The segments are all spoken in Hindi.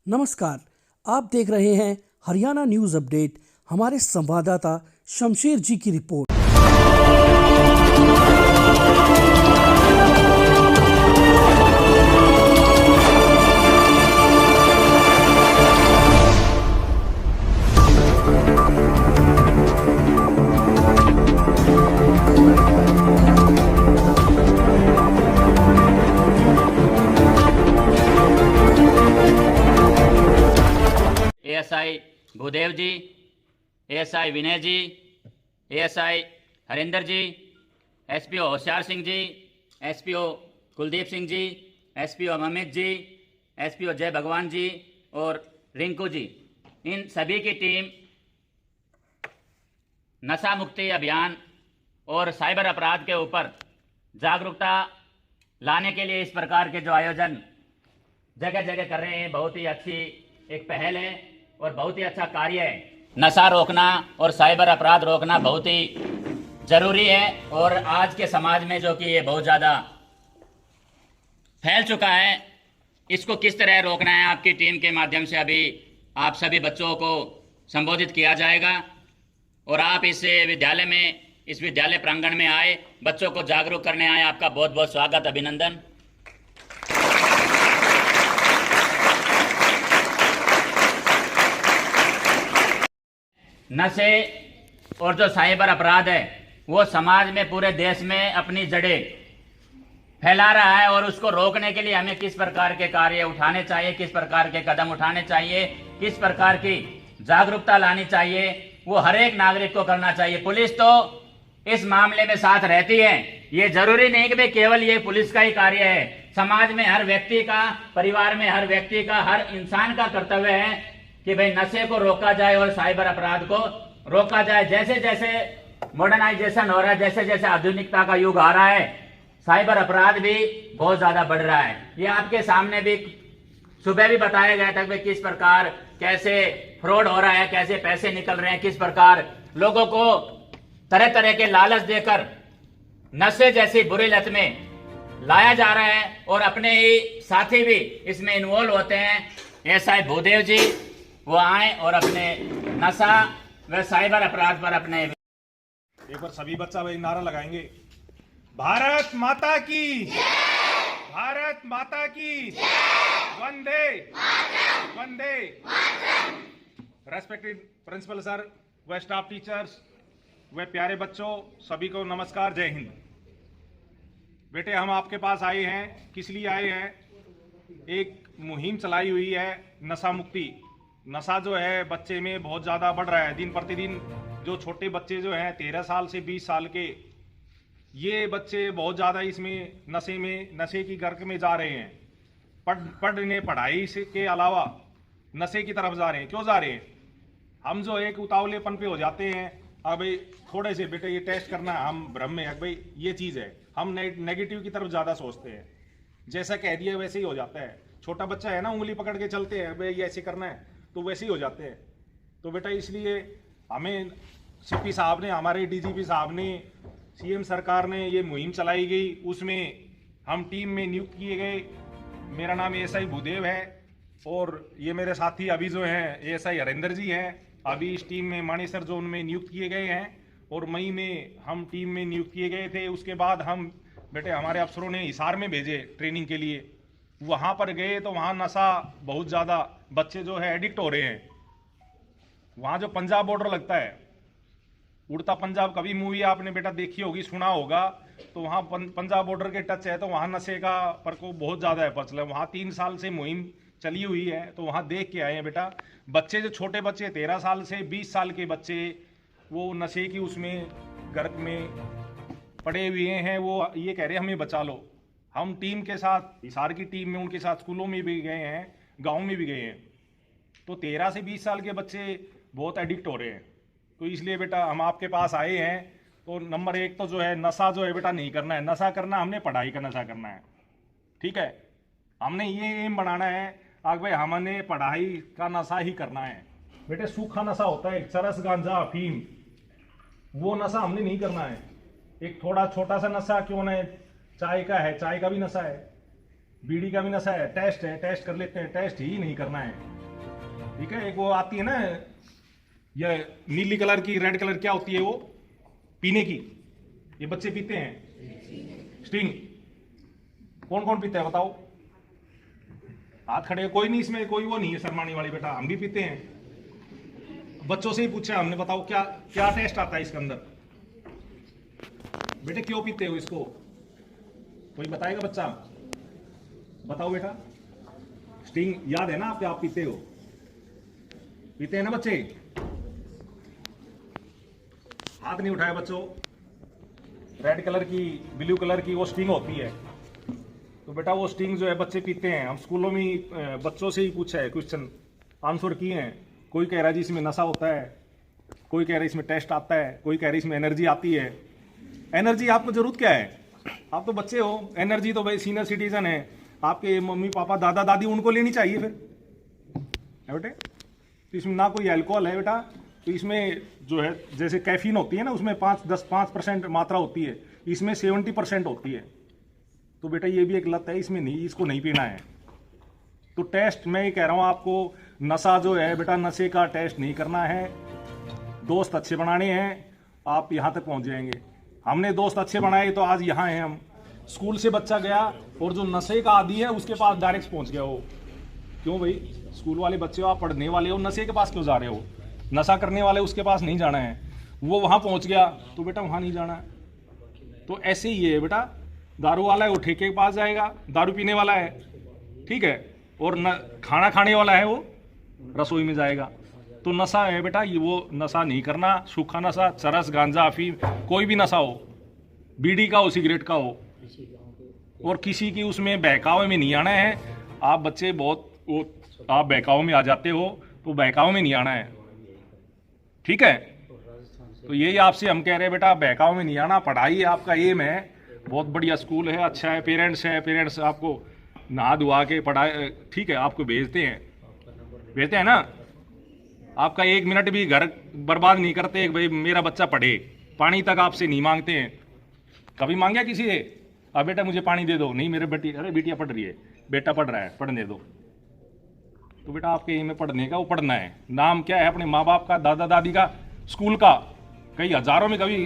नमस्कार, आप देख रहे हैं हरियाणा न्यूज अपडेट। हमारे संवाददाता शमशेर जी की रिपोर्ट। एएसआई भूदेव जी, एएसआई विनय जी, एएसआई हरिंदर जी, SPO Hoshiyar Singh ji, SPO Kuldeep Singh ji, SPO Amit ji, SPO जय भगवान जी और रिंकू जी, इन सभी की टीम नशा मुक्ति अभियान और साइबर अपराध के ऊपर जागरूकता लाने के लिए इस प्रकार के जो आयोजन जगह जगह कर रहे हैं, बहुत ही अच्छी एक पहल है और बहुत ही अच्छा कार्य है। नशा रोकना और साइबर अपराध रोकना बहुत ही जरूरी है और आज के समाज में जो कि ये बहुत ज़्यादा फैल चुका है, इसको किस तरह रोकना है आपकी टीम के माध्यम से अभी आप सभी बच्चों को संबोधित किया जाएगा और आप इस विद्यालय में, इस विद्यालय प्रांगण में आए, बच्चों को जागरूक करने आए। आपका बहुत बहुत स्वागत, अभिनंदन। नशे और जो साइबर अपराध है वो समाज में, पूरे देश में अपनी जड़ें फैला रहा है और उसको रोकने के लिए हमें किस प्रकार के कार्य उठाने चाहिए, किस प्रकार के कदम उठाने चाहिए, किस प्रकार की जागरूकता लानी चाहिए, वो हर एक नागरिक को करना चाहिए। पुलिस तो इस मामले में साथ रहती है, ये जरूरी नहीं कि भाई केवल ये पुलिस का ही कार्य है। समाज में हर व्यक्ति का, परिवार में हर व्यक्ति का, हर इंसान का कर्तव्य है कि भाई नशे को रोका जाए और साइबर अपराध को रोका जाए। जैसे जैसे मॉडर्नाइजेशन हो रहा है, जैसे जैसे आधुनिकता का युग आ रहा है, साइबर अपराध भी बहुत ज्यादा बढ़ रहा है। ये आपके सामने भी सुबह भी बताया गया था कि किस प्रकार कैसे फ्रॉड हो रहा है, कैसे पैसे निकल रहे हैं, किस प्रकार लोगों को तरह तरह के लालच देकर नशे जैसी बुरी लत में लाया जा रहा है और अपने ही साथी भी इसमें इन्वॉल्व होते हैं। एएसआई भूदेव जी वो आए और अपने नशा व साइबर अपराध पर अपने एक बार सभी बच्चा भाई नारा लगाएंगे, भारत माता की, भारत माता की, वंदे वंदे। रेस्पेक्टेड प्रिंसिपल सर व स्टाफ टीचर्स व प्यारे बच्चों, सभी को नमस्कार, जय हिंद। बेटे, हम आपके पास आए हैं, किस लिए आए हैं? एक मुहिम चलाई हुई है नशा मुक्ति। नशा जो है बच्चे में बहुत ज़्यादा बढ़ रहा है दिन प्रतिदिन। जो छोटे बच्चे जो हैं 13 साल से 20 साल के, ये बच्चे बहुत ज़्यादा इसमें नशे की गर्क में जा रहे हैं। पढ़ाई से के अलावा नशे की तरफ जा रहे हैं। क्यों जा रहे हैं? हम जो एक उतावलेपन पे हो जाते हैं, अब भाई थोड़े से बेटे ये टेस्ट करना है, हम भ्रम में है भाई ये चीज़ है, हम नेगेटिव की तरफ ज़्यादा सोचते हैं। जैसा कह दिया वैसे ही हो जाता है। छोटा बच्चा है ना, उंगली पकड़ के चलते हैं, भाई ये ऐसे करना है, तो वैसे ही हो जाते हैं। तो बेटा इसलिए हमें सीपी साहब ने, हमारे डीजीपी साहब ने, सीएम सरकार ने ये मुहिम चलाई गई, उसमें हम टीम में नियुक्त किए गए। मेरा नाम एएसआई भूदेव है और ये मेरे साथी अभी जो हैं एएसआई हरिंदर जी हैं। अभी इस टीम में मानेसर जोन में नियुक्त किए गए हैं और मई में हम टीम में नियुक्त किए गए थे। उसके बाद हम बेटे, हमारे अफसरों ने हिसार में भेजे ट्रेनिंग के लिए। वहाँ पर गए तो वहाँ नशा बहुत ज़्यादा, बच्चे जो है एडिक्ट हो रहे हैं। वहाँ जो पंजाब बॉर्डर लगता है, उड़ता पंजाब, कभी मूवी आपने बेटा देखी होगी, सुना होगा, तो वहाँ पंजाब बॉर्डर के टच है, तो वहाँ नशे का प्रकोप बहुत ज़्यादा है प्रचलन। वहाँ 3 साल से मुहिम चली हुई है, तो वहाँ देख के आए हैं बेटा। बच्चे जो छोटे बच्चे 13 साल से 20 साल के बच्चे, वो नशे की उसमें गर्क में पड़े हुए हैं। वो ये कह रहे हैं हमें बचा लो। हम टीम के साथ, हिसार की टीम में उनके साथ स्कूलों में भी गए हैं, गाँव में भी गए हैं। तो 13 से 20 साल के बच्चे बहुत एडिक्ट हो रहे हैं। तो इसलिए बेटा हम आपके पास आए हैं। तो नंबर 1 तो जो है नशा जो है बेटा नहीं करना है। नशा करना हमने पढ़ाई का नशा करना है, ठीक है। हमने ये एम बनाना है आगे भाई, हमने पढ़ाई का नशा ही करना है। बेटे सूखा नशा होता है, चरस, गांजा, अफीम, वो नशा हमने नहीं करना है। एक थोड़ा छोटा सा नशा क्यों ना, चाय का है, चाय का भी नशा है। बीड़ी का भी नशा है, टेस्ट कर लेते हैं, टेस्ट ही नहीं करना है। ठीक है, एक वो आती है ना, ये नीली कलर की, रेड कलर क्या होती है वो पीने की, ये बच्चे पीते हैं स्टिंग। कौन कौन पीता है बताओ, हाथ खड़े। कोई नहीं इसमें, कोई वो नहीं है शर्माने वाली बेटा, हम भी पीते हैं। बच्चों से ही पूछा हमने, बताओ क्या क्या टेस्ट आता है इसके अंदर, बेटे क्यों पीते हो इसको, कोई बताएगा बच्चा, बताओ बेटा। स्टिंग याद है ना आपके, आप पीते हो, पीते हैं ना बच्चे, हाथ नहीं उठाए बच्चों। रेड कलर की, ब्लू कलर की वो स्टिंग होती है, तो बेटा वो स्टिंग जो है बच्चे पीते हैं। हम स्कूलों में बच्चों से ही पूछा है, क्वेश्चन आंसर किए हैं। कोई कह रहा है जी इसमें नशा होता है, कोई कह रहा है इसमें टेस्ट आता है, कोई कह रहा है इसमें एनर्जी आती है। एनर्जी आपको जरूरत क्या है, आप तो बच्चे हो, एनर्जी तो भाई सीनियर सिटीजन है, आपके मम्मी पापा दादा दादी उनको लेनी चाहिए फिर है बेटे। तो इसमें ना कोई अल्कोहल है बेटा, तो इसमें जो है जैसे कैफीन होती है ना, उसमें 5% मात्रा होती है, इसमें 70% होती है। तो बेटा ये भी एक लत है, इसमें नहीं, इसको नहीं पीना है। तो टेस्ट मैं ये कह रहा हूँ आपको, नशा जो है बेटा, नशे का टेस्ट नहीं करना है। दोस्त अच्छे बनाने हैं, आप यहाँ तक पहुँच जाएंगे। हमने दोस्त अच्छे बनाए तो आज यहाँ हैं हम। स्कूल से बच्चा गया और जो नशे का आदी है उसके पास डायरेक्ट पहुँच गया वो। क्यों भाई, स्कूल वाले बच्चे हो, आप पढ़ने वाले हो, नशे के पास क्यों जा रहे हो? नशा करने वाले उसके पास नहीं जाना है, वो वहाँ पहुँच गया तो बेटा वहाँ नहीं जाना है। तो ऐसे ही है बेटा, दारू वाला है वो ठेके के पास जाएगा, दारू पीने वाला है ठीक है, और न खाना खाने वाला है वो रसोई में जाएगा। तो नशा है बेटा, ये वो नशा नहीं करना, सूखा नशा, चरस गांजा अफीम कोई भी नशा हो, बीड़ी का हो, सिगरेट का हो, और किसी की उसमें बहकावे में नहीं आना है। आप बच्चे बहुत वो, आप बहकाव में आ जाते हो, तो बहकाव में नहीं आना है ठीक है। तो यही आपसे हम कह रहे हैं बेटा, बहकाव में नहीं आना, पढ़ाई आपका एम है, बहुत बढ़िया स्कूल है, अच्छा है, पेरेंट्स आपको नहा धुआ के पढ़ाए ठीक है, आपको भेजते हैं ना। आपका 1 मिनट भी घर बर्बाद नहीं करते भाई मेरा बच्चा पढ़े, पानी तक आपसे नहीं मांगते हैं। कभी मांगया किसी से, अब बेटा मुझे पानी दे दो, नहीं मेरे बेटी, अरे बेटियाँ पढ़ रही है, बेटा पढ़ रहा है, पढ़ने दो। तो बेटा आपके एम में पढ़ने का, वो पढ़ना है। नाम क्या है अपने माँ बाप का, दादा दादी का, स्कूल का, कई हजारों में कभी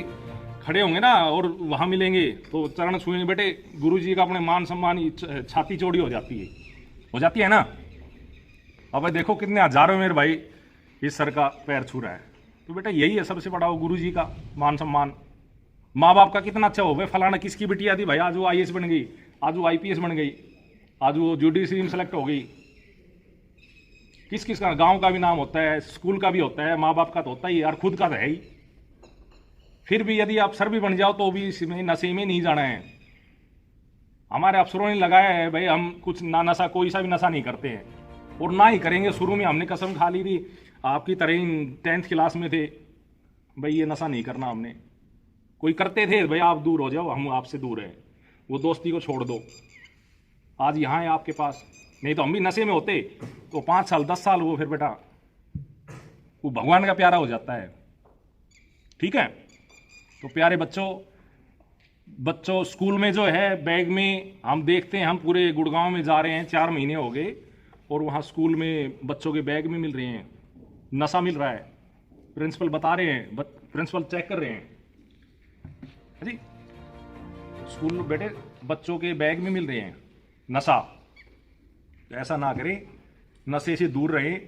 खड़े होंगे ना और वहाँ मिलेंगे तो चरण छुएंगे। बेटे गुरुजी का अपने मान सम्मान छाती चौड़ी हो जाती है ना। अब भाई देखो कितने हजारों में भाई इस सर का पैर छू रहा है। तो बेटा यही है सबसे बड़ा, वो गुरुजी का मान सम्मान। माँ बाप का कितना अच्छा हो भाई, फलाना किसकी बेटी आती भाई, आज वो IAS बन गई, आज वो IPS बन गई, आज वो जुडिशरी में सेलेक्ट हो गई। किस का गांव का भी नाम होता है, स्कूल का भी होता है, माँ बाप का तो होता ही, और खुद का तो है ही। फिर भी यदि आप सर भी बन जाओ तो भी इसमें नशे में नहीं जाना है। हमारे अफसरों ने लगाया है भाई, हम कुछ ना नशा, कोई सा भी नशा नहीं करते हैं और ना ही करेंगे। शुरू में हमने कसम खा ली थी, आपकी तरह ही 10th क्लास में थे भाई, ये नशा नहीं करना हमने। कोई करते थे भाई, आप दूर हो जाओ, हम आपसे दूर हैं, वो दोस्ती को छोड़ दो। आज यहाँ है आपके पास, नहीं तो हम भी नशे में होते तो 5 साल 10 साल वो फिर बेटा वो भगवान का प्यारा हो जाता है ठीक है। तो प्यारे बच्चों स्कूल में जो है बैग में हम देखते हैं, हम पूरे गुड़गांव में जा रहे हैं, 4 महीने हो गए, और वहाँ स्कूल में बच्चों के बैग में मिल रहे हैं, नशा मिल रहा है। प्रिंसिपल बता रहे हैं, प्रिंसिपल चेक कर रहे हैं जी, स्कूल बेटे बच्चों के बैग में मिल रहे हैं नशा। ऐसा ना करें, नशे से दूर रहें,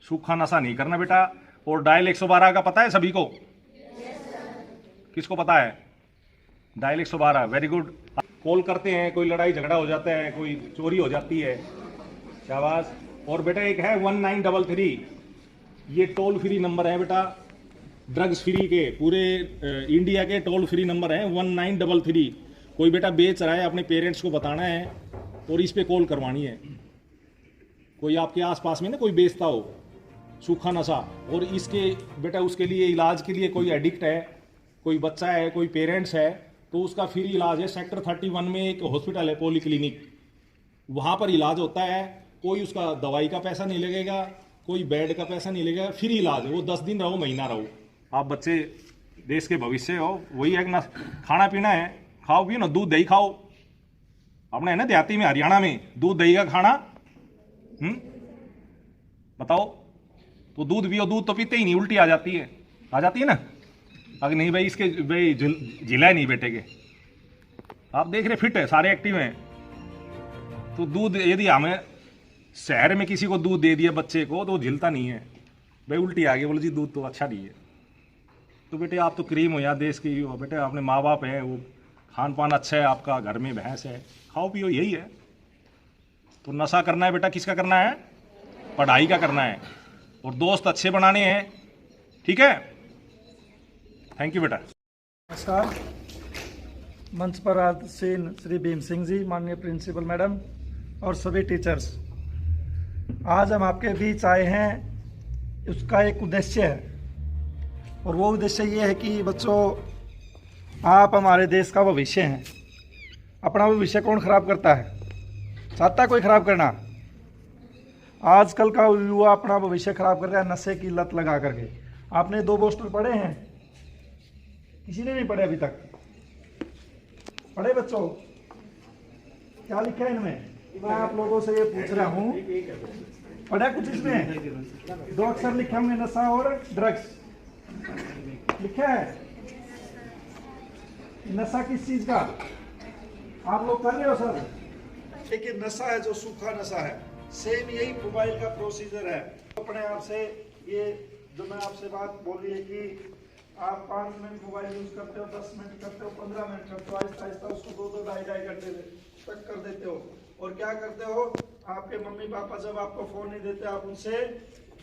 सूखा नशा नहीं करना बेटा। और डायल 112 का पता है सभी को? किसको पता है डायल 112? Very good. कॉल करते हैं, कोई लड़ाई झगड़ा हो जाता है, कोई चोरी हो जाती है, शाबाश। और बेटा एक है 1933, ये टोल फ्री नंबर है बेटा, ड्रग्स फ्री के, पूरे इंडिया के टोल फ्री नंबर है 1933। कोई बेटा बेच रहा है, अपने पेरेंट्स को बताना है और इस पे कॉल करवानी है। कोई आपके आसपास में ना कोई बेचता हो सूखा नशा, और इसके बेटा उसके लिए इलाज के लिए कोई एडिक्ट है, कोई बच्चा है, कोई पेरेंट्स है, तो उसका फ्री इलाज है। सेक्टर 31 में एक हॉस्पिटल है, पॉली क्लिनिक, वहाँ पर इलाज होता है। कोई उसका दवाई का पैसा नहीं लगेगा, कोई बेड का पैसा नहीं लगेगा, फ्री इलाज है वो। 10 दिन रहो, महीना रहो। आप बच्चे देश के भविष्य हो, वही एक ना, खाना पीना है, खाओ पियो ना, दूध दही खाओ, आपने है ना देहाती में हरियाणा में दूध दही का खाना, बताओ। तो दूध पियो, दूध तो पीते ही नहीं, उल्टी आ जाती है ना। अगर नहीं भाई इसके भाई जिला नहीं बेटे के, आप देख रहे फिट है, सारे एक्टिव हैं। तो दूध यदि हमें शहर में किसी को दूध दे दिया बच्चे को तो वो झिलता नहीं है, भाई उल्टी आ गई, बोले जी दूध तो अच्छा नहीं है। तो बेटे आप तो क्रीम हो या देश की हो, बेटे अपने माँ बाप हैं, वो खान पान अच्छा है आपका, घर में भैंस है, खाओ पियो, यही है। तो नशा करना है बेटा, किसका करना है? पढ़ाई का करना है, और दोस्त अच्छे बनाने हैं, ठीक है। थैंक यू बेटा। नमस्कार। मंच पर आसीन श्री भीम सिंह जी, माननीय प्रिंसिपल मैडम और सभी टीचर्स, आज हम आपके बीच आए हैं, उसका एक उद्देश्य है, और वो उद्देश्य ये है कि बच्चों, आप हमारे देश का भविष्य हैं। अपना भविष्य कौन खराब करता है? चाहता है कोई खराब करना? आजकल का युवा अपना भविष्य खराब कर रहा है नशे की लत लगा करके। आपने 2 पोस्टर पढ़े हैं? किसी ने नहीं पढ़े अभी तक? पढ़े बच्चों? क्या लिखा है इनमें? मैं आप लोगों से ये पूछ रहा हूँ, पढ़ा कुछ इसमें? 2 अक्षर लिखे होंगे, नशा और ड्रग्स लिखा है। नशा किस चीज का आप लोग कर रहे हो सर? लेकिन नशा है जो सूखा नशा है, सेम यही मोबाइल का प्रोसीजर है। अपने आप से ये जो मैं आपसे बात बोली है कि आप 5 मिनट मोबाइल यूज करते हो, 10 मिनट करते हो, 15 मिनट करते हो, आहिस्ता आहिस्ता उसको 2-2, 2.5 घंटे तक कर देते हो। और क्या करते हो? आपके मम्मी पापा जब आपको फोन नहीं देते, आप उनसे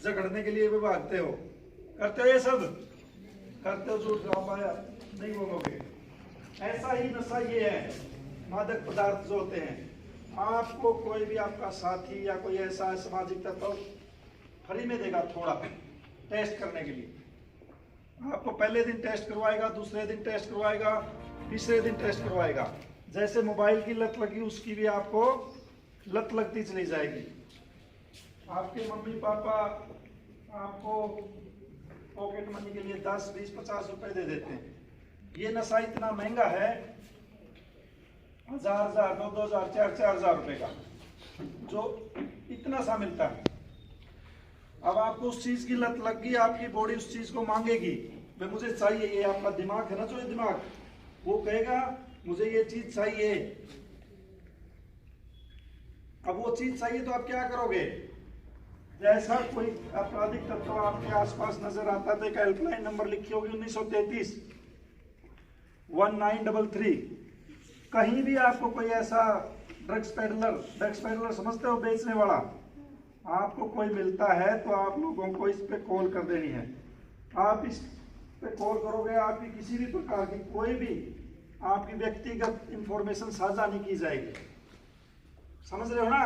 झगड़ने के लिए भी भागते हो। करते हो ये सब? करते हो? झूठ पाया नहीं बोलोगे। ऐसा ही नशा ये है, मादक पदार्थ जो होते हैं। आपको कोई भी आपका साथी या कोई ऐसा सामाजिक तत्व फ्री में देगा थोड़ा टेस्ट करने के लिए। आपको पहले दिन टेस्ट करवाएगा, दूसरे दिन टेस्ट करवाएगा, तीसरे दिन टेस्ट करवाएगा। जैसे मोबाइल की लत लगी, उसकी भी आपको लत लगती चली जाएगी। आपके मम्मी पापा आपको पॉकेट मनी के लिए 10, 20, 50 रुपए दे देते हैं। ये नशा इतना महंगा है, 1000, 2000, 4000 रुपए का, जो इतना सा मिलता है। अब आपको उस चीज की लत लग गई, आपकी बॉडी उस चीज को मांगेगी, वे मुझे चाहिए। ये आपका दिमाग है ना, जो ये दिमाग, वो कहेगा मुझे ये चीज चाहिए। अब वो चीज चाहिए तो आप क्या करोगे? जैसा कोई आपराधिक तत्व आपके आसपास नजर आता है तो एक हेल्पलाइन नंबर लिखी होगी 1933 1933। कहीं भी आपको कोई ऐसा ड्रग्स पेडलर समझते हो, बेचने वाला, आपको कोई मिलता है तो आप लोगों को इस पे कॉल कर देनी है। आप इस पे कॉल करोगे, आपकी किसी भी प्रकार की कोई भी आपकी व्यक्तिगत इंफॉर्मेशन साझा नहीं की जाएगी। समझ रहे हो ना?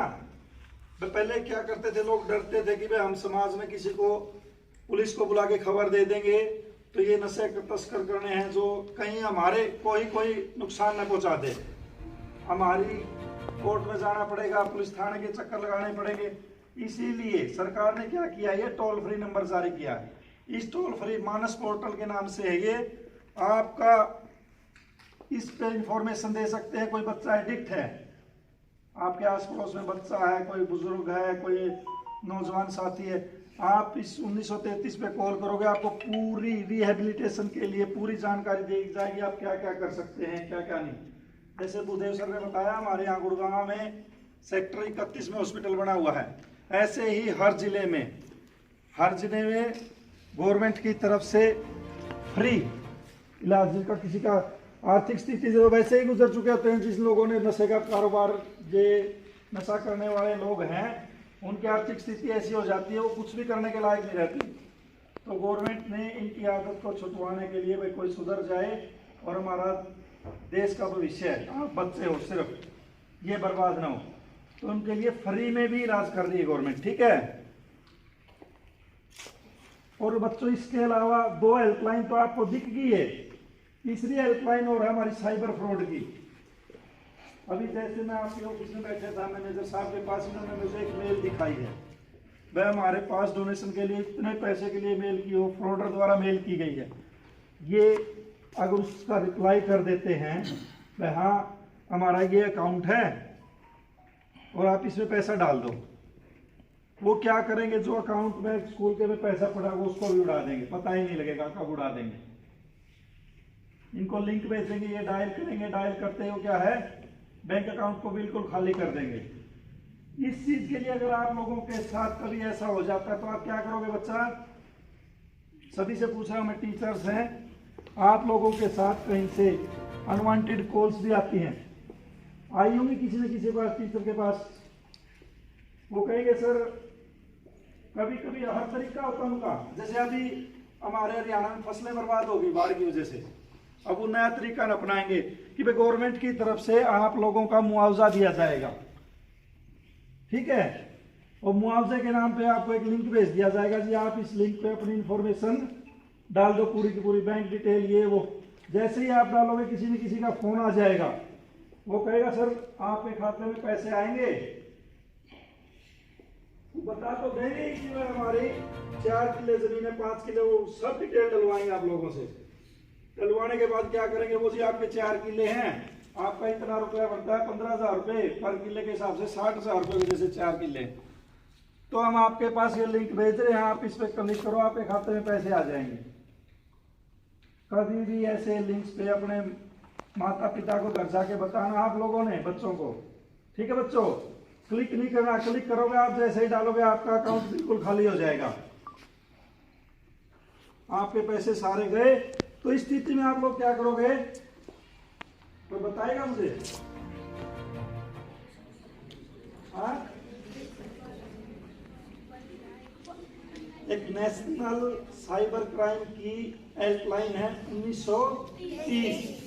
पहले क्या करते थे लोग? डरते थे कि भाई हम समाज में किसी को, पुलिस को बुला के खबर दे देंगे तो ये नशे तस्कर करने हैं, जो कहीं हमारे कोई नुकसान न पहुंचा दे। हमारी कोर्ट में जाना पड़ेगा, पुलिस थाने के चक्कर लगाने पड़ेंगे। इसीलिए सरकार ने क्या किया, ये टोल फ्री नंबर जारी किया है। इस टोल फ्री मानस पोर्टल के नाम से है ये। आपका इस पे इंफॉर्मेशन दे सकते हैं। कोई बच्चा एडिक्ट है, आपके आस पड़ोस में बच्चा है, कोई बुजुर्ग है, कोई नौजवान साथी है, आप इस 1933 पे कॉल करोगे, आपको पूरी रिहेबिलिटेशन के लिए पूरी जानकारी दी जाएगी, आप क्या क्या कर सकते हैं, क्या क्या नहीं। जैसे भूदेव सर ने बताया, हमारे यहाँ गुड़गांव में सेक्टर 31 में हॉस्पिटल बना हुआ है। ऐसे ही हर जिले में गवर्नमेंट की तरफ से फ्री इलाज, जिनका किसी का आर्थिक स्थिति जो वैसे ही गुजर चुके होते हैं, जिस लोगों ने नशे का कारोबार, जो नशा करने वाले लोग हैं, उनकी आर्थिक स्थिति ऐसी हो जाती है वो कुछ भी करने के लायक नहीं रहती। तो गवर्नमेंट ने इनकी आदत को छुटवाने के लिए भाई कोई सुधर जाए और हमारा देश का भविष्य है, आप बच्चे हो सिर्फ, ये बर्बाद ना हो, तो उनके लिए फ्री में भी इलाज कर रही है गवर्नमेंट, ठीक है। और बच्चों, इसके अलावा 2 हेल्पलाइन तो आपको दिख गई है, तीसरी हेल्पलाइन और है हमारी साइबर फ्रॉड की। अभी जैसे मैं आपके ऑफिस में बैठा था, मैनेजर साहब के पास, इन्होंने मुझे एक मेल दिखाई है, वह हमारे पास डोनेशन के लिए इतने पैसे के लिए मेल की हो, फ्रॉडर द्वारा मेल की गई है। ये अगर उसका रिप्लाई कर देते हैं, वह हाँ हमारा ये अकाउंट है, और आप इसमें पैसा डाल दो। वो क्या करेंगे, जो अकाउंट में स्कूल के में पैसा पड़ा वो उसको भी उड़ा देंगे, पता ही नहीं लगेगा कब उड़ा देंगे। इनको लिंक भेजेंगे, ये डायल करेंगे, डायल करते ही वो क्या है, बैंक अकाउंट को बिल्कुल खाली कर देंगे। इस चीज के लिए अगर आप लोगों के साथ कभी ऐसा हो जाता है तो आप क्या करोगे बच्चा? सभी से पूछ रहा हूं मैं, टीचर्स हैं, आप लोगों के साथ कहीं से अनवांटेड कॉल्स भी आती हैं, आई होंगी किसी न किसी पास, टीचर के पास। वो कहेंगे सर, कभी कभी हर तरीका होता है उनका, जैसे अभी हमारे हरियाणा में फसलें बर्बाद होगी बाढ़ की वजह से, अब वो नया तरीका अपनाएंगे कि भाई गवर्नमेंट की तरफ से आप लोगों का मुआवजा दिया जाएगा, ठीक है, और मुआवजे के नाम पे आपको एक लिंक भेज दिया जाएगा जी, आप इस लिंक पे अपनी इंफॉर्मेशन डाल दो, पूरी की पूरी बैंक डिटेल ये वो। जैसे ही आप डालोगे किसी न किसी का फोन आ जाएगा, वो कहेगा सर आपके खाते में पैसे आएंगे, बता तो देंगे कि हमारी 4 किले जमीन है, 5 किले, वो सब डिटेल डलवाएंगे आप लोगों से। डलवाने के बाद क्या करेंगे, वो जी आपके 4 किले हैं, आपका इतना रुपया बनता है 15,000 रुपये पर किले के हिसाब से, 60,000 रुपये की जैसे 4 किले, तो हम आपके पास ये लिंक भेज रहे हैं, आप इस पर क्लिक करो, आपके खाते में पैसे आ जाएंगे। कभी भी ऐसे लिंक्स पे अपने माता पिता को घर जाके बताना आप लोगों ने, बच्चों को, ठीक है बच्चों, क्लिक नहीं करना, क्लिक करोगे आप, जैसे ही डालोगे आपका अकाउंट बिल्कुल खाली हो जाएगा, आपके पैसे सारे गए। तो इस स्थिति में आप लोग क्या करोगे, कोई बताएगा मुझे? हाँ, एक नेशनल साइबर क्राइम की हेल्पलाइन है 1930।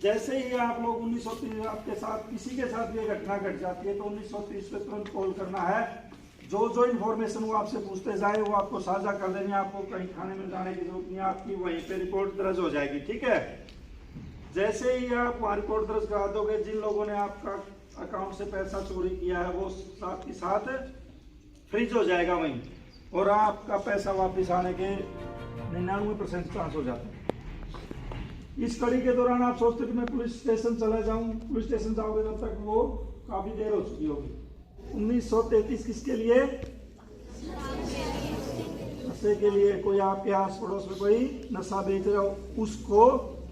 जैसे ही आप लोग 1930 आपके साथ किसी के साथ ये घटना घट जाती है तो 1930 पे तुरंत कॉल करना है। जो इन्फॉर्मेशन वो आपसे पूछते जाए वो आपको साझा कर देनी, आपको कहीं खाने में जाने की जरूरत नहीं, आपकी वहीं पे रिपोर्ट दर्ज हो जाएगी, ठीक है। जैसे ही आप वहाँ रिपोर्ट दर्ज करा दोगे, जिन लोगों ने आपका अकाउंट से पैसा चोरी किया है वो साथ के साथ फ्रीज हो जाएगा वहीं, और आपका पैसा वापस आने के 99% चांस हो जाते हैं। इस कड़ी के दौरान आप सोचते कि मैं पुलिस स्टेशन चला जाऊं, पुलिस स्टेशन जाओगे तब तक वो काफी देर हो चुकी होगी। 1933 किसके लिए? नशे के लिए। कोई आपके आस पड़ोस में कोई नशा बेच रहा हो उसको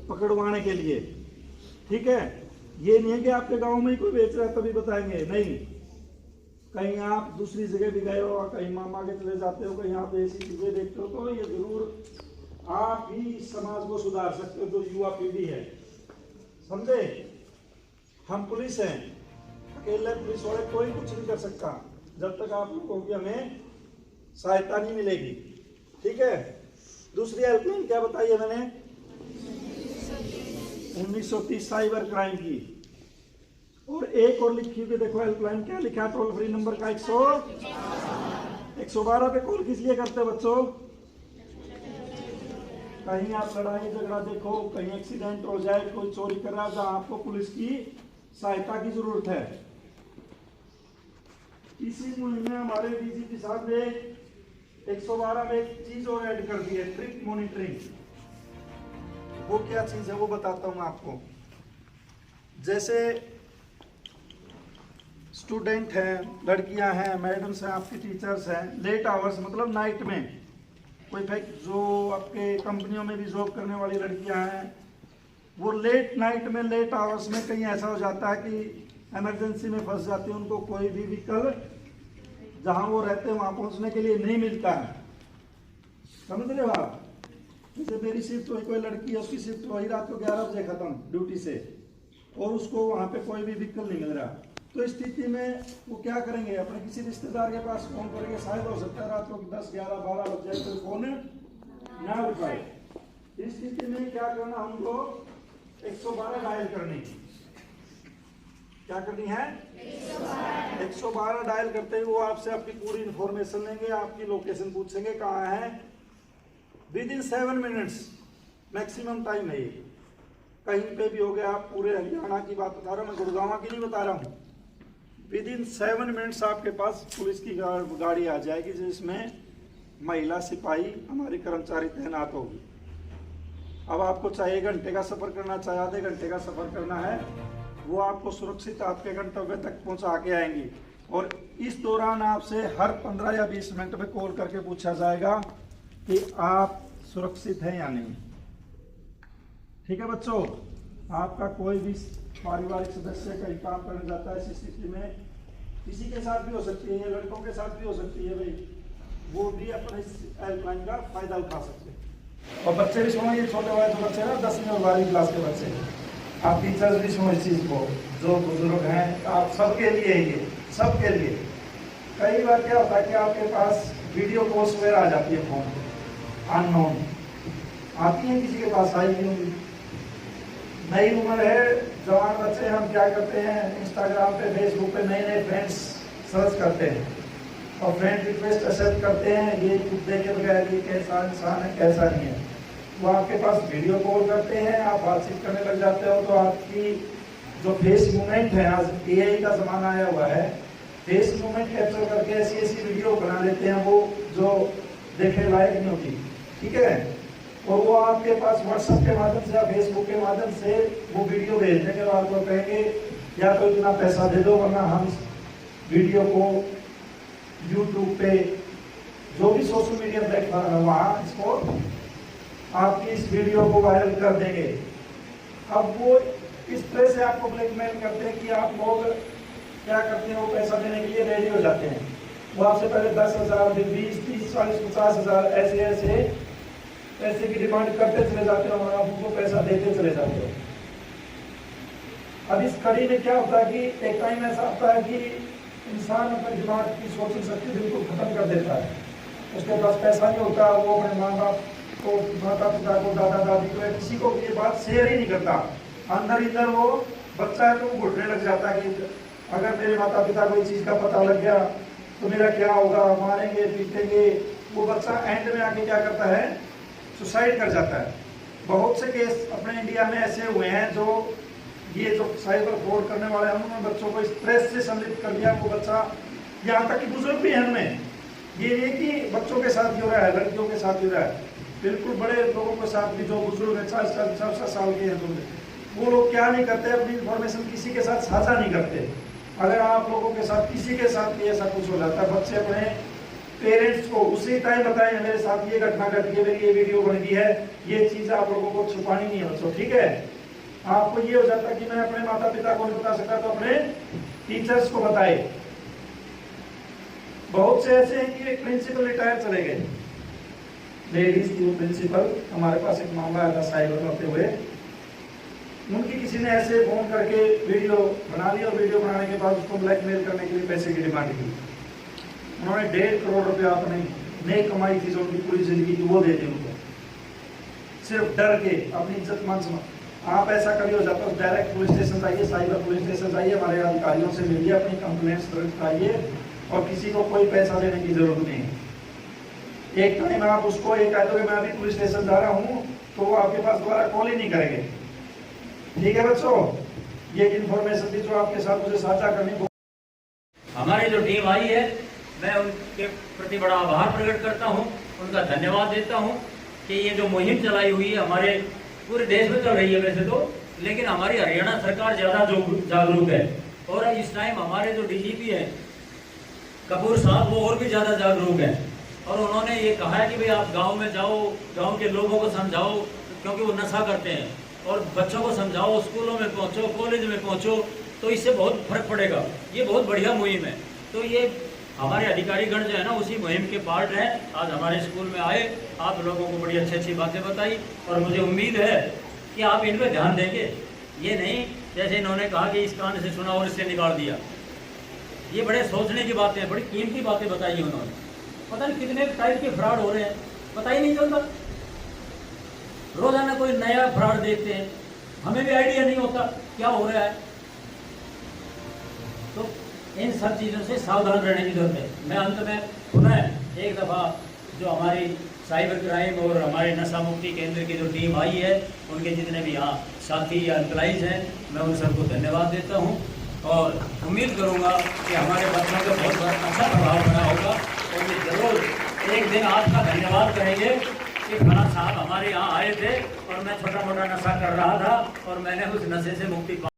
पकड़वाने के लिए, ठीक है। ये नहीं है कि आपके गांव में ही कोई बेच रहा है तभी बताएंगे, नहीं, कहीं आप दूसरी जगह भी गए हो, कहीं मामा के चले जाते हो, कहीं आप ऐसी चीजें देखते हो, तो ये जरूर आप ही समाज को सुधार सकते हो, जो युवा पीढ़ी है, समझे। हम पुलिस हैं, अकेले पुलिस वाले कोई कुछ नहीं कर सकता जब तक आप लोगों की हमें सहायता नहीं मिलेगी, ठीक है। दूसरी हेल्पलाइन क्या बताई है मैंने? 1930 साइबर क्राइम की। और एक और लिखी हुई देखो हेल्पलाइन, क्या लिखा है टोल फ्री नंबर का? 112 पे कॉल किस लिए करते हैं बच्चों? कहीं आप लड़ाई झगड़ा देखो, कहीं एक्सीडेंट हो जाए, कोई चोरी कर रहा है जहां आपको पुलिस की सहायता की जरूरत है। इसी मुहिम में हमारे डीजीपी साहब ने 112 में एक चीज और ऐड कर दी है, ट्रिप मॉनिटरिंग। वो क्या चीज है वो बताता हूं आपको। जैसे स्टूडेंट हैं, लड़कियां हैं, मैडम्स हैं, आपके टीचर्स हैं, लेट आवर्स मतलब नाइट में, कोई फैक्ट जो आपके कंपनियों में भी जॉब करने वाली लड़कियां हैं, वो लेट नाइट में, लेट आवर्स में कहीं ऐसा हो जाता है कि इमरजेंसी में फंस जाती है, उनको कोई भी व्हीकल जहां वो रहते हैं वहां पहुंचने के लिए नहीं मिलता है, समझ रहे हो आप। जैसे मेरी शिफ्ट हुई, कोई लड़की है उसकी शिफ्ट हुई रात को 11 बजे खत्म ड्यूटी से, और उसको वहां पे कोई भी व्हीकल नहीं मिल रहा, तो इस स्थिति में वो क्या करेंगे, अपने किसी रिश्तेदार के पास फोन करेंगे। शायद हो सकता है रात को 10, 11, 12 बज जाए तो फोन ना उठाए। इस स्थिति में क्या करना, हमको 112 डायल करनी। क्या करनी है? 112 डायल करते ही वो आपसे आपकी पूरी इंफॉर्मेशन लेंगे, आपकी लोकेशन पूछेंगे कहाँ है। विदिन 7 मिनट्स मैक्सिमम टाइम है ये, कहीं पे भी हो गया। आप पूरे हरियाणा की बात बता रहा हूँ, मैं गुड़गांव की नहीं बता रहा हूँ। विदिन 7 मिनट्स आपके पास पुलिस की गाड़ी आ जाएगी, जिसमें महिला सिपाही हमारे कर्मचारी तैनात होगी। अब आपको चाहे 1 घंटे का सफर करना, चाहे आधे घंटे का सफर करना है, वो आपको सुरक्षित आपके गंतव्य तक पहुंचा के आएंगी। और इस दौरान आपसे हर 15 या 20 मिनट में कॉल करके पूछा जाएगा कि आप सुरक्षित हैं या नहीं। ठीक है बच्चों, आपका कोई भी पारिवारिक सदस्य कहीं काम करने जाता है, ऐसी स्थिति में किसी के साथ भी हो सकती है, लड़कों के साथ भी हो सकती है भाई, वो भी अपने इस हेल्पलाइन का फायदा उठा सकते हैं। और बच्चे भी सुनो, ये छोटे वाले जो बच्चे हैं ना 10वीं और 12वीं क्लास के बच्चे, आप टीचर्स भी सुनो इस चीज़ को, जो बुजुर्ग हैं, आप सबके लिए ये सबके लिए। कई बार क्या होता है कि आपके पास वीडियो कॉल्स वगैरह आ जाती है, फोन अननोन आती है, किसी के पास आई नहीं होगी। नई उम्र है, जवान बच्चे, हम क्या करते हैं, इंस्टाग्राम पे फेसबुक पे नए नए फ्रेंड्स सर्च करते हैं और फ्रेंड रिक्वेस्ट एक्सेप्ट करते हैं, ये कुत्ते के बगैर ये कैसा इंसान है कैसा नहीं है। वो आपके पास वीडियो कॉल करते हैं, आप बातचीत करने लग जाते हो, तो आपकी जो फेस मूवमेंट है, आज AI का ज़माना आया हुआ है, फेस मूवमेंट कैप्चर करके ऐसी ऐसी वीडियो बना लेते हैं वो जो देखने लायक नहीं होती। ठीक है, और वो आपके पास व्हाट्सएप के माध्यम से या फेसबुक के माध्यम से वो वीडियो भेज देंगे और आपको कहेंगे या तो इतना पैसा दे दो वरना हम वीडियो को यूट्यूब पे, जो भी सोशल मीडिया प्लेटफॉर्म है वहाँ इसको आपकी इस वीडियो को वायरल कर देंगे। अब वो इस तरह से आपको ब्लैकमेल करते हैं कि आप लोग क्या करते हैं, वो पैसा देने के लिए रेडी हो जाते हैं। वो आपसे पहले 10,000, 20, 30, 40, 50,000 ऐसे ऐसे पैसे की डिमांड करते चले जाते हो और आप उनको पैसा देते चले जाते हो। अब इस कड़ी में क्या होता है कि एक टाइम ऐसा आता है कि इंसान अपने दिमाग की सोचने शक्ति बिल्कुल खत्म कर देता है, उसके पास पैसा नहीं होता, वो अपने माँ बाप को, माता पिता को, दादा दादी को, किसी को ये बात शेयर ही नहीं करता। अंदर इधर वो बच्चा है तो वो घुटने लग जाता है कि अगर मेरे माता पिता को इस चीज़ का पता लग गया तो मेरा क्या होगा, मारेंगे पीटेंगे। वो बच्चा एंड में आके क्या करता है, सुसाइड कर जाता है। बहुत से केस अपने इंडिया में ऐसे हुए हैं जो ये जो साइबर फ्रॉड करने वाले हैं उन्होंने बच्चों को स्ट्रेस से संलिप्त कर दिया। वो बच्चा, यहाँ तक कि बुजुर्ग भी हैं उनमें, ये नहीं कि बच्चों के साथ भी हो रहा है, लड़कियों के साथ भी हो रहा है, बिल्कुल बड़े लोगों के साथ भी, जो बुजुर्ग है 40 साल के हैं, वो लोग क्या नहीं करते, अपनी इंफॉर्मेशन किसी के साथ साझा नहीं करते। अगर आप लोगों के साथ किसी के साथ भी ऐसा कुछ हो जाता है, बच्चे अपने पेरेंट्स को उसी टाइम बताएं मेरे साथ ये घटना घटी है, मेरी ये वीडियो बन गई है, ये चीज़ आप लोगों को छुपानी नहीं है बच्चों। ठीक है, आपको ये हो जाता है कि मैं अपने माता पिता को नहीं बता सकता तो अपने टीचर्स को बताए। बहुत से ऐसे हैं कि एक प्रिंसिपल रिटायर चले गए, लेडीज की प्रिंसिपल, हमारे पास एक मामला आया था साइबर होते हुए, उनकी किसी ने ऐसे फोन करके वीडियो बना लिया और वीडियो बनाने के बाद उसको ब्लैकमेल करने के लिए पैसे की डिमांड की। उन्होंने 1.5 करोड़ रुपया अपनी नई कमाई थी जो उनकी पूरी जिंदगी की, वो दे दी उनको, सिर्फ डर के, अपनी इज्जत मान समझ। आप ऐसा कभी हो जाता है डायरेक्ट पुलिस स्टेशन जाइए, साइबर पुलिस स्टेशन जाइए, हमारे अधिकारियों से मिलिए, अपनी कंप्लेंट्स दर्ज कराइए और किसी को कोई पैसा देने की जरूरत नहीं है। एक टाइम आप उसको एक कह दो कि मैं अभी पुलिस स्टेशन जा रहा हूँ तो वो आपके पास दोबारा कॉल ही नहीं करेंगे। ठीक है बच्चों, ये इन्फॉर्मेशन थी जो आपके साथ मुझे साझा करनी। हमारी जो टीम आई है, मैं उनके प्रति बड़ा आभार प्रकट करता हूं, उनका धन्यवाद देता हूं कि ये जो मुहिम चलाई हुई है हमारे पूरे देश में चल रही है वैसे तो, लेकिन हमारी हरियाणा सरकार ज़्यादा जागरूक है। और इस टाइम हमारे जो DGP है कपूर साहब, वो और भी ज़्यादा जागरूक है और उन्होंने ये कहा है कि भाई आप गाँव में जाओ, गाँव के लोगों को समझाओ, क्योंकि वो नशा करते हैं, और बच्चों को समझाओ, स्कूलों में पहुँचो, कॉलेज में पहुँचो, तो इससे बहुत फर्क पड़ेगा। ये बहुत बढ़िया मुहिम है। तो ये हमारे अधिकारीगण जो है ना उसी मुहिम के पार्ट हैं। आज हमारे स्कूल में आए, आप लोगों को बड़ी अच्छी अच्छी बातें बताई और मुझे उम्मीद है कि आप इन पर ध्यान देंगे। ये नहीं जैसे इन्होंने कहा कि इस कान से सुना और इससे निकाल दिया। ये बड़े सोचने की बातें हैं, बड़ी कीमती बातें बताई उन्होंने। पता नहीं कितने टाइप के फ्रॉड हो रहे हैं, पता ही नहीं चलता। रोजाना कोई नया फ्रॉड देखते हैं, हमें भी आइडिया नहीं होता क्या हो रहा है। तो इन सब चीज़ों से सावधान रहने की जरूरत है। मैं अंत में पुनः एक दफ़ा जो हमारी साइबर क्राइम और हमारे नशा मुक्ति केंद्र की जो टीम आई है, उनके जितने भी यहाँ साथी या एम्प्लॉइज हैं, मैं उन सबको धन्यवाद देता हूँ और उम्मीद करूँगा कि हमारे बच्चों पर बहुत अच्छा प्रभाव पड़ा होगा और ये जरूर एक दिन आपका धन्यवाद करेंगे कि फलां साहब हमारे यहाँ आए थे और मैं छोटा मोटा नशा कर रहा था और मैंने उस नशे से मुक्ति